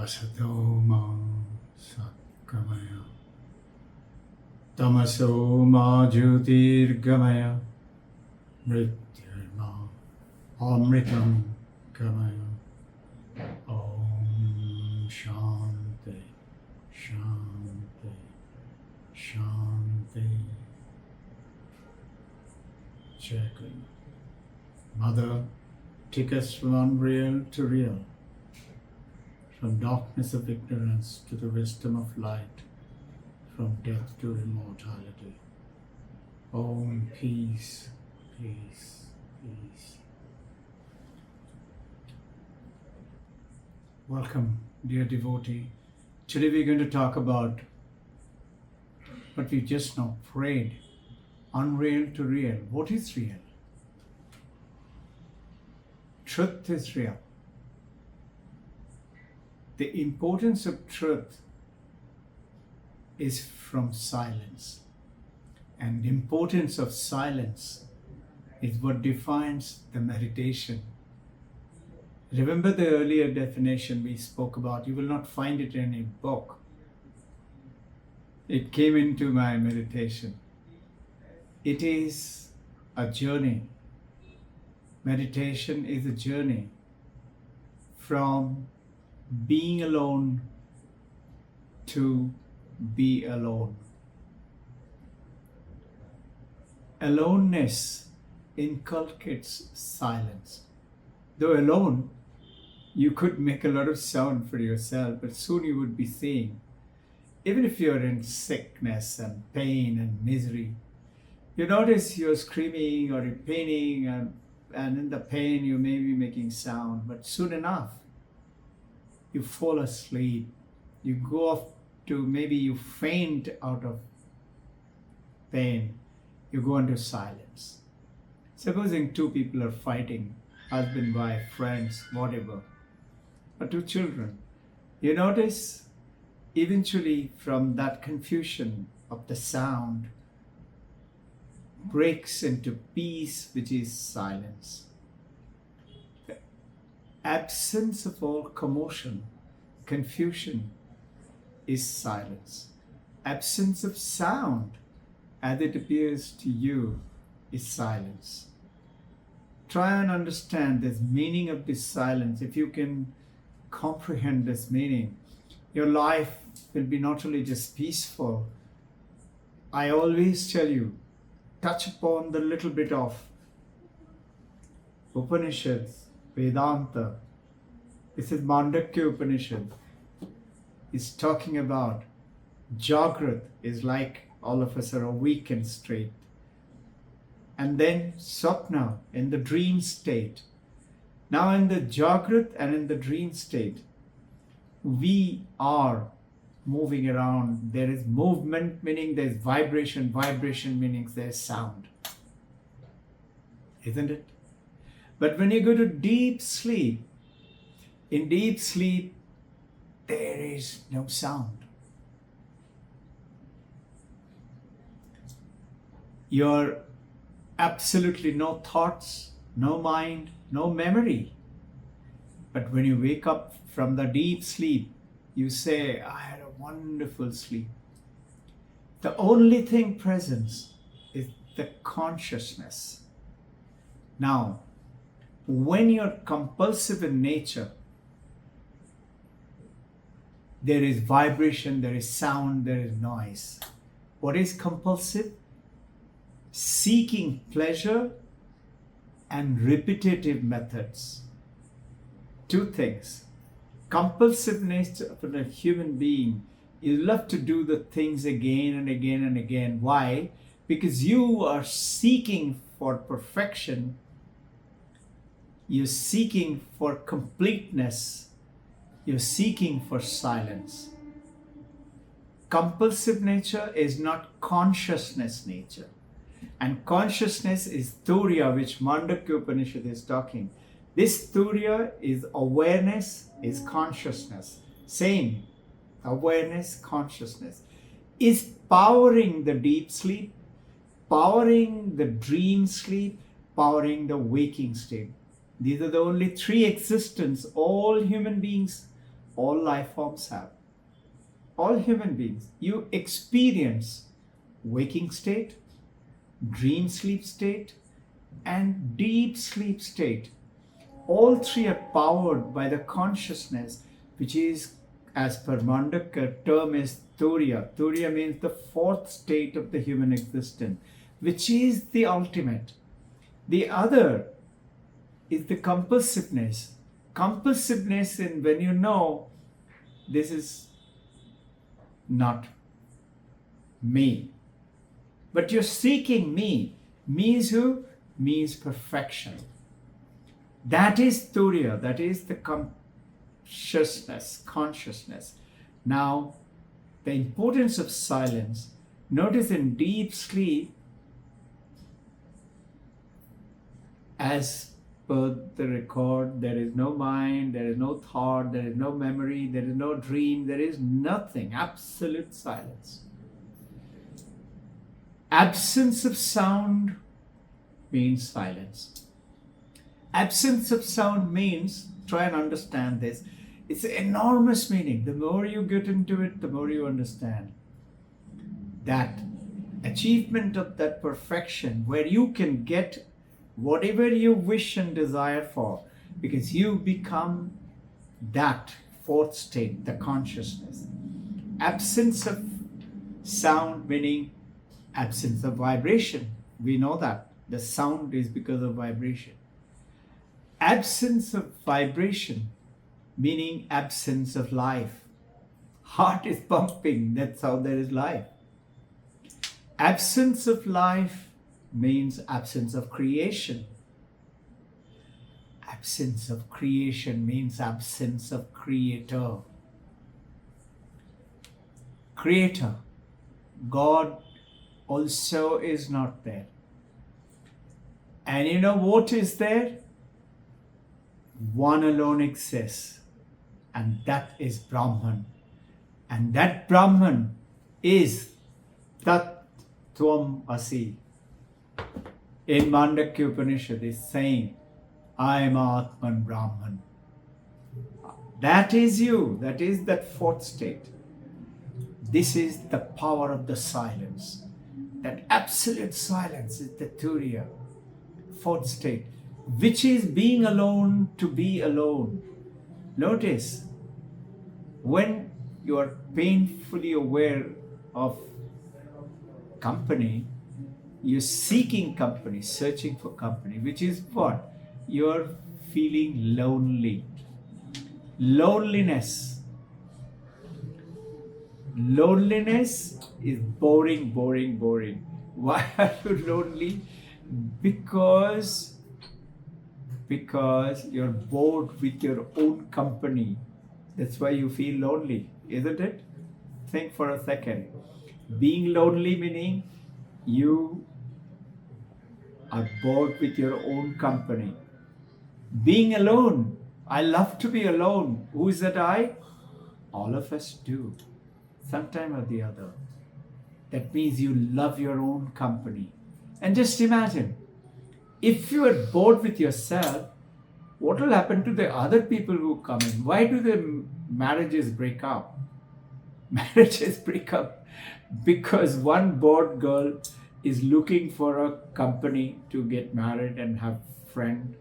Asato ma Satgamaya Tamaso ma Jyotirgamaya Mrityurma Amritam Gamaya. Om Shanti Shanti Shanti. Checking. Mother, take us from unreal to real, from darkness of ignorance to the wisdom of light, from death to immortality. Om, peace, peace, peace. Welcome, dear devotee. Today we're going to talk about what we just now prayed, unreal to real. What is real? Truth is real. The importance of truth is from silence. And the importance of silence is what defines the meditation. Remember the earlier definition we spoke about. You will not find it in any book. It came into my meditation. It is a journey. Meditation is a journey from being alone to be alone. Aloneness inculcates silence. Though alone, you could make a lot of sound for yourself, but soon you would be seeing. Even if you're in sickness and pain and misery, you notice you're screaming or you're paining, and in the pain you may be making sound, but soon enough, you fall asleep. You go off to, maybe you faint out of pain. You go into silence. Supposing two people are fighting, husband, wife, friends, whatever, or two children, you notice eventually from that confusion of the sound breaks into peace, which is silence. The absence of all commotion, confusion is silence. Absence of sound, as it appears to you, is silence. Try and understand this meaning of this silence. If you can comprehend this meaning, your life will be not only just peaceful. I always tell you, touch upon the little bit of Upanishads, Vedanta. This is Mandakya Upanishad. It's talking about Jagrat is like all of us are awake and straight. And then Swapna in the dream state. Now in the Jagrat and in the dream state, we are moving around. There is movement, meaning there is vibration. Vibration meaning there is sound. Isn't it? But when you go to deep sleep, in deep sleep, there is no sound. You're absolutely no thoughts, no mind, no memory. But when you wake up from the deep sleep, you say, I had a wonderful sleep. The only thing present is the consciousness. Now, when you're compulsive in nature, there is vibration, there is sound, there is noise. What is compulsive? Seeking pleasure and repetitive methods. Two things. Compulsive nature of a human being, you love to do the things again and again and again. Why? Because you are seeking for perfection. You're seeking for completeness. You're seeking for silence. Compulsive nature is not consciousness nature. And consciousness is Turiya, which Mandakya Upanishad is talking. This Turiya is awareness, is consciousness. Same, awareness, consciousness. Is powering the deep sleep, powering the dream sleep, powering the waking state. These are the only three existence all human beings, all life forms have. All human beings. You experience waking state, dream sleep state, and deep sleep state. All three are powered by the consciousness, which is, as per Mandukya, term is Turiya. Turiya means the fourth state of the human existence, which is the ultimate. The other is the compulsiveness. Compulsiveness in when you know this is not me. But you're seeking me. Me is who? Me is perfection. That is Turiya. That is the consciousness. Now, the importance of silence. Notice in deep sleep, as per the record, there is no mind, there is no thought, there is no memory, there is no dream, there is nothing. Absolute silence. Absence of sound means silence. Absence of sound means, try and understand this, it's an enormous meaning. The more you get into it, the more you understand. That achievement of that perfection where you can get whatever you wish and desire for, because you become that fourth state, the consciousness. Absence of sound meaning absence of vibration. We know that. The sound is because of vibration. Absence of vibration meaning absence of life. Heart is pumping, that's how there is life. Absence of life means absence of creation. Absence of creation means absence of creator. Creator, God also is not there. And you know what is there? One alone exists, and that is Brahman. And that Brahman is Tat Tvam Asi. In Mandukya Upanishad is saying, I am Atman Brahman. That is you. That is that fourth state. This is the power of the silence. That absolute silence is the Turiya, fourth state, which is being alone to be alone. Notice, when you are painfully aware of company, you're seeking company, searching for company, which is what? You're feeling lonely. Loneliness. Loneliness is boring. Why are you lonely? Because you're bored with your own company. That's why you feel lonely, isn't it? Think for a second. Being lonely meaning you are bored with your own company. Being alone, I love to be alone. Who is that I? All of us do, sometime or the other. That means you love your own company. And just imagine, if you are bored with yourself, what will happen to the other people who come in? Why do the marriages break up? Marriages break up because one bored girl is looking for a company to get married and have friend,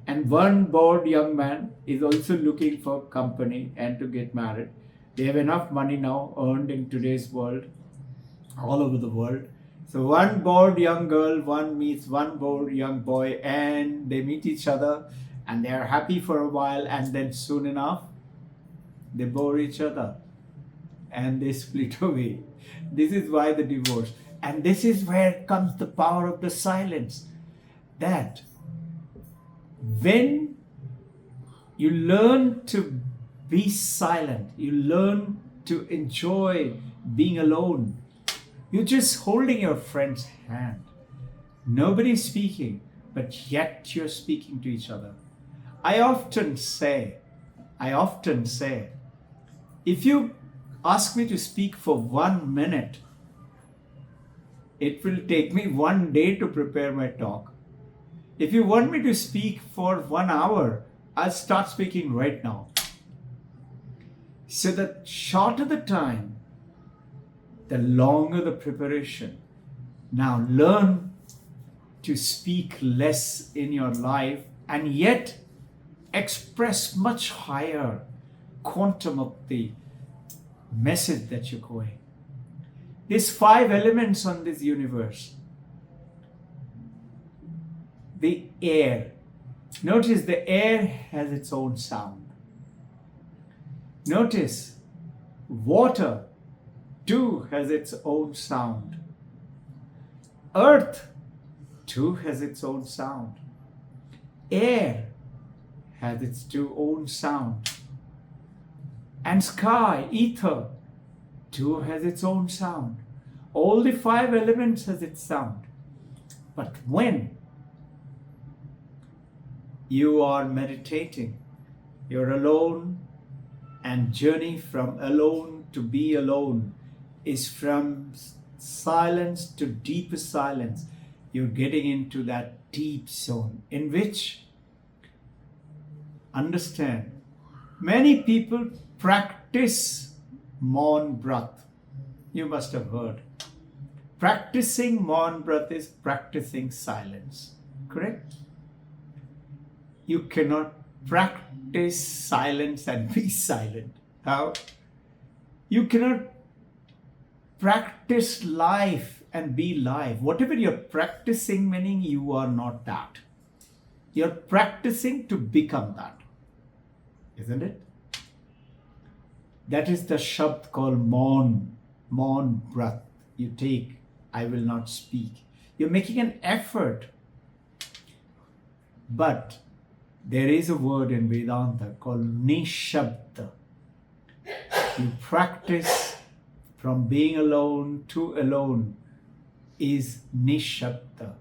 and one bored young man is also looking for company and to get married. They have enough money now earned in today's world, all over the world. So one bored young girl, one meets one bored young boy, and they meet each other and they are happy for a while, and then soon enough they bore each other and they split away. This is why the divorce. And this is where comes the power of the silence. That when you learn to be silent, you learn to enjoy being alone. You're just holding your friend's hand. Nobody's speaking, but yet you're speaking to each other. I often say, if you ask me to speak for 1 minute, it will take me 1 day to prepare my talk. If you want me to speak for 1 hour, I'll start speaking right now. So the shorter the time, the longer the preparation. Now learn to speak less in your life and yet express much higher quantum of the message that you're going. These 5 elements on this universe. The air. Notice the air has its own sound. Notice water too has its own sound. Earth too has its own sound. Air has its own sound. And sky, ether, too has its own sound. All the 5 elements has its sound. But when you are meditating, you're alone, and journey from alone to be alone is from silence to deeper silence. You're getting into that deep zone in which, understand, many people practice Maun breath. You must have heard. Practicing Maun breath is practicing silence. Correct? You cannot practice silence and be silent. How? You cannot practice life and be life. Whatever you're practicing, meaning you are not that. You're practicing to become that. Isn't it? That is the shabd called Maun breath. You take, I will not speak. You're making an effort. But there is a word in Vedanta called nishabda. You practice from being alone to alone is nishabda,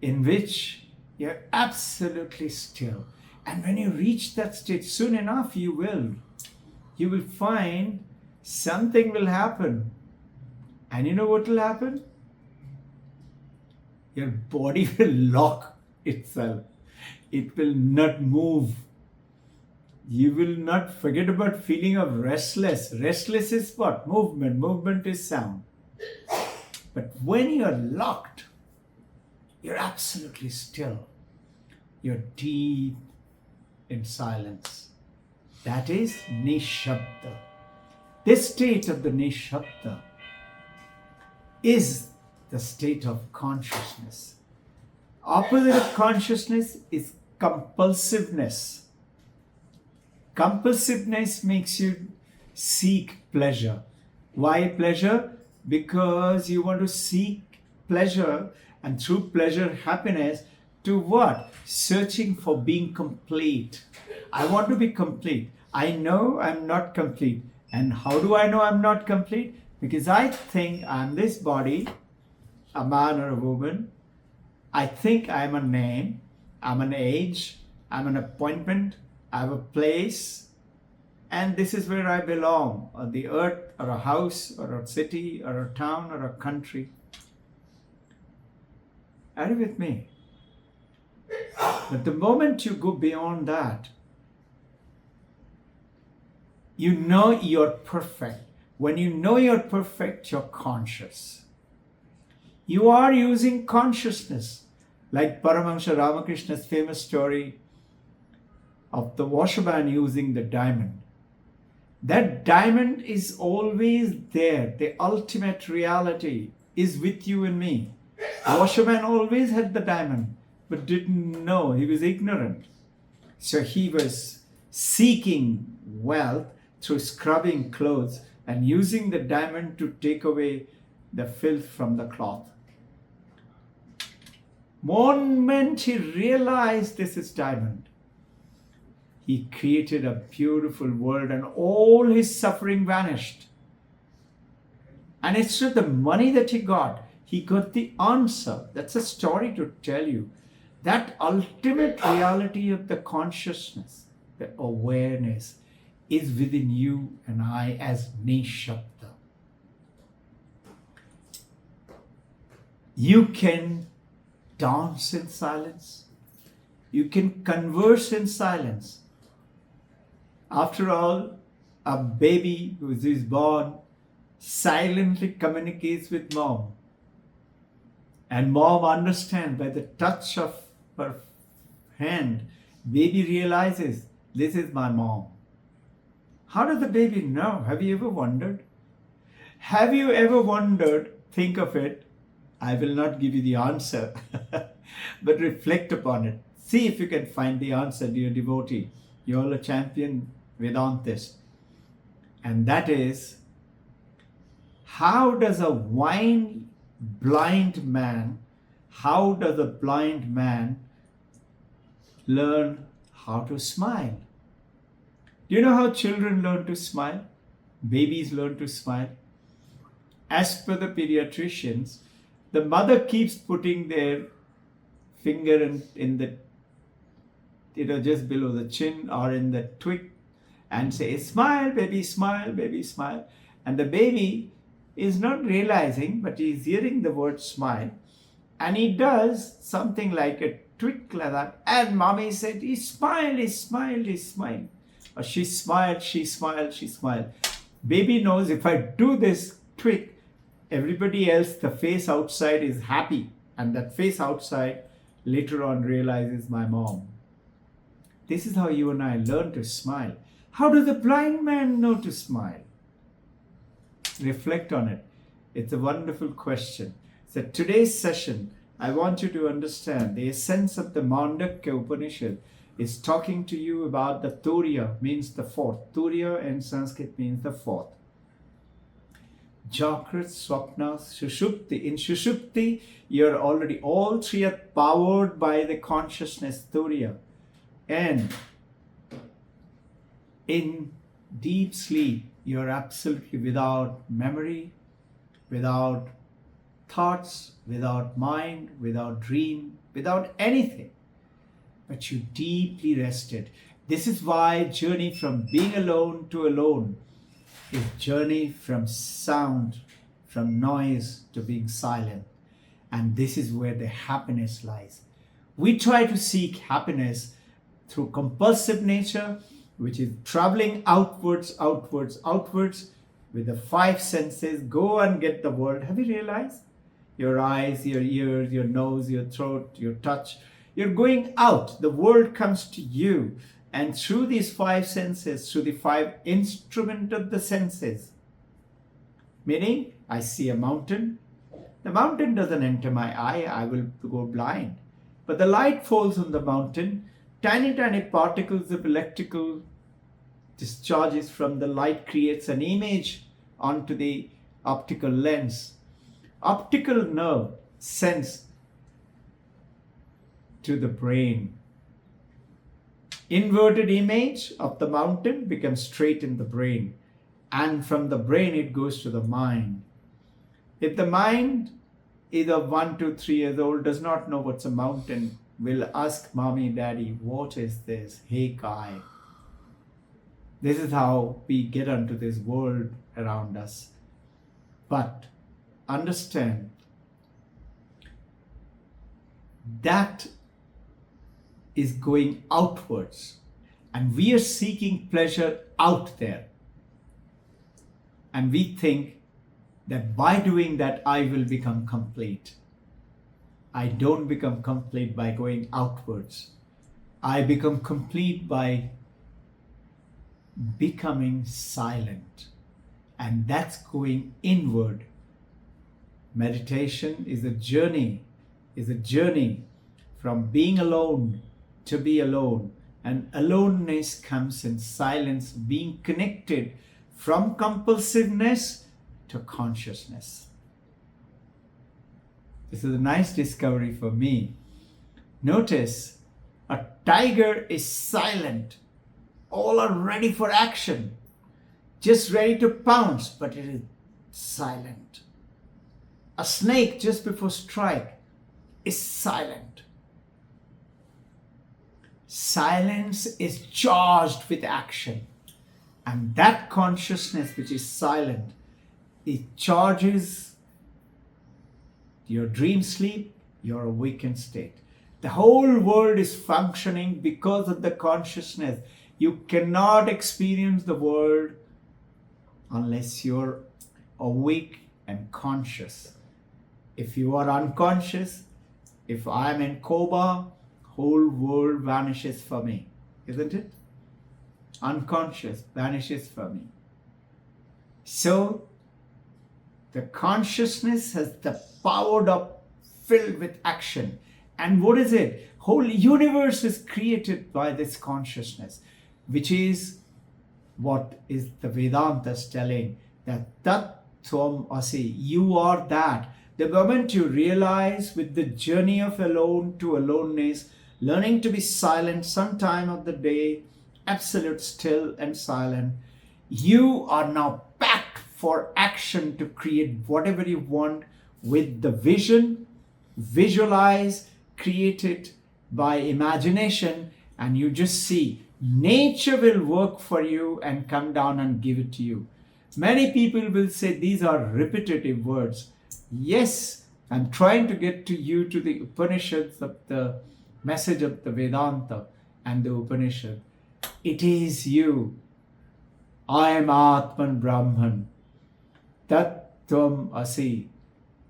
in which you're absolutely still. And when you reach that state, soon enough you will find something will happen. And you know what will happen? Your body will lock itself. It will not move. You will not forget about feeling of restless. Restless is what? Movement. Movement is sound. But when you're locked, you're absolutely still. You're deep in silence. That is nishabda. This state of the nishabda is the state of consciousness. Opposite of consciousness is compulsiveness. Compulsiveness makes you seek pleasure. Why pleasure? Because you want to seek pleasure, and through pleasure, happiness, to what? Searching for being complete. I want to be complete. I know I'm not complete. And how do I know I'm not complete? Because I think I'm this body, a man or a woman. I think I'm a name, I'm an age, I'm an appointment, I have a place, and this is where I belong, on the earth, or a house, or a city, or a town, or a country. Are you with me? But the moment you go beyond that, you know you're perfect. When you know you're perfect, you're conscious. You are using consciousness. Like Paramahamsa Ramakrishna's famous story of the washerman using the diamond. That diamond is always there. The ultimate reality is with you and me. The washerman always had the diamond, but didn't know. He was ignorant. So he was seeking wealth through scrubbing clothes and using the diamond to take away the filth from the cloth. Moment he realized this is diamond, he created a beautiful world and all his suffering vanished. And instead of the money that he got the answer. That's a story to tell you. That ultimate reality of the consciousness, the awareness, is within you and I as nishabda. You can dance in silence. You can converse in silence. After all, A baby who is born silently communicates with mom. And mom understands by the touch of her hand, baby realizes, this is my mom. How does the baby know? Have you ever wondered? Have you ever wondered? Think of it. I will not give you the answer, but reflect upon it. See if you can find the answer, dear devotee. You're a champion Vedantist. And that is, how does a blind man learn how to smile? Do you know how children learn to smile? Babies learn to smile. As per the pediatricians, the mother keeps putting their finger in the, just below the chin or in the twig and say, smile, baby, smile, baby, smile. And the baby is not realizing, but he is hearing the word smile. And he does something like a twig like that. And mommy said, he smiled, he smiled, he smiled. Or she smiled, she smiled, she smiled. Baby knows if I do this twig, everybody else, the face outside is happy. And that face outside later on realizes my mom. This is how you and I learn to smile. How does the blind man know to smile? Reflect on it. It's a wonderful question. So today's session, I want you to understand the essence of the Mandakya Upanishad is talking to you about the Turiya, means the fourth. Turiya in Sanskrit means the fourth. Jagrat, Swapna, Sushupti. In Sushupti, you're already, all three are powered by the consciousness, Turiya. And in deep sleep, you're absolutely without memory, without thoughts, without mind, without dream, without anything. But you deeply rested. This is why journey from being alone to alone is journey from sound, from noise to being silent. And this is where the happiness lies. We try to seek happiness through compulsive nature, which is traveling outwards, outwards, outwards with the five senses. Go and get the world. Have you realized? Your eyes, your ears, your nose, your throat, your touch. You're going out. The world comes to you. And through these five senses, through the five instruments of the senses, meaning I see a mountain. The mountain doesn't enter my eye. I will go blind. But the light falls on the mountain. Tiny, tiny particles of electrical discharges from the light creates an image onto the optical lens. Optical nerve sends to the brain. Inverted image of the mountain becomes straight in the brain. And from the brain it goes to the mind. If the mind, either 1, 2, 3 years old, does not know what's a mountain, will ask mommy, daddy, what is this? Hey, Kai. This is how we get onto this world around us. But understand that is going outwards. And we are seeking pleasure out there. And we think that by doing that, I will become complete. I don't become complete by going outwards. I become complete by becoming silent. And that's going inward. Meditation is a journey from being alone to be alone. And aloneness comes in silence, being connected from compulsiveness to consciousness. This is a nice discovery for me. Notice, a tiger is silent. All are ready for action, just ready to pounce, but it is silent. A snake just before strike is silent. Silence is charged with action. And that consciousness which is silent, it charges your dream sleep, your awakened state. The whole world is functioning because of the consciousness. You cannot experience the world unless you're awake and conscious. If you are unconscious, if I'm in coma, whole world vanishes for me, isn't it? Unconscious vanishes for me. So the consciousness has the powered up, filled with action. And what is it? Whole universe is created by this consciousness, which is what is the Vedantas telling, that Tat Tvam Asi, you are that. The moment you realize with the journey of alone to aloneness, learning to be silent some time of the day, absolute still and silent, you are now packed for action to create whatever you want with the vision, visualize, create it by imagination, and you just see nature will work for you and come down and give it to you. Many people will say these are repetitive words. Yes, I'm trying to get to you to the Upanishads, of the message of the Vedanta and the Upanishad. It is you. I am Atman Brahman. Tat Tvam Asi.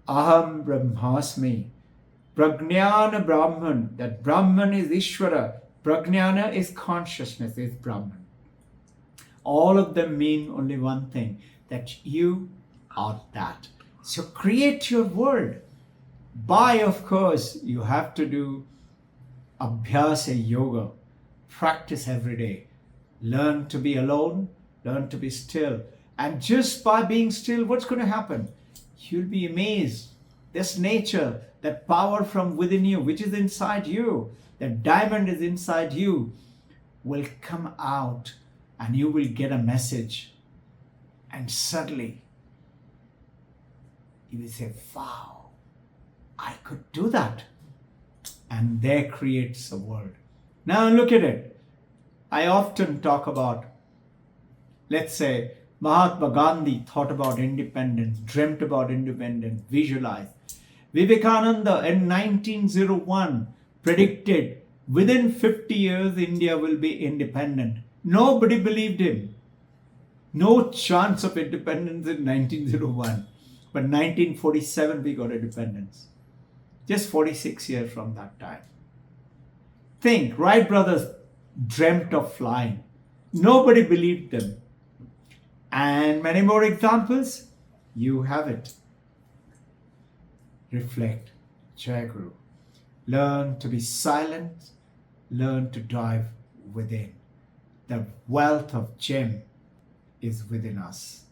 Aham Brahmasmi. Prajnana Brahman. That Brahman is Ishvara. Prajnana is consciousness, is Brahman. All of them mean only one thing, that you are that. So create your world. By, of course, you have to do Abhyasa Yoga. Practice every day. Learn to be alone. Learn to be still. And just by being still, what's going to happen? You'll be amazed. This nature, that power from within you, which is inside you, that diamond is inside you, will come out and you will get a message. And suddenly, you will say, wow, I could do that. And there creates a world. Now look at it. I often talk about, let's say, Mahatma Gandhi thought about independence, dreamt about independence, visualized. Vivekananda in 1901 predicted within 50 years India will be independent. Nobody believed him. No chance of independence in 1901. But 1947 we got independence. Just 46 years from that time. Think, Wright brothers dreamt of flying. Nobody believed them. And many more examples. You have it. Reflect. Jai Guru. Learn to be silent. Learn to dive within. The wealth of gem is within us.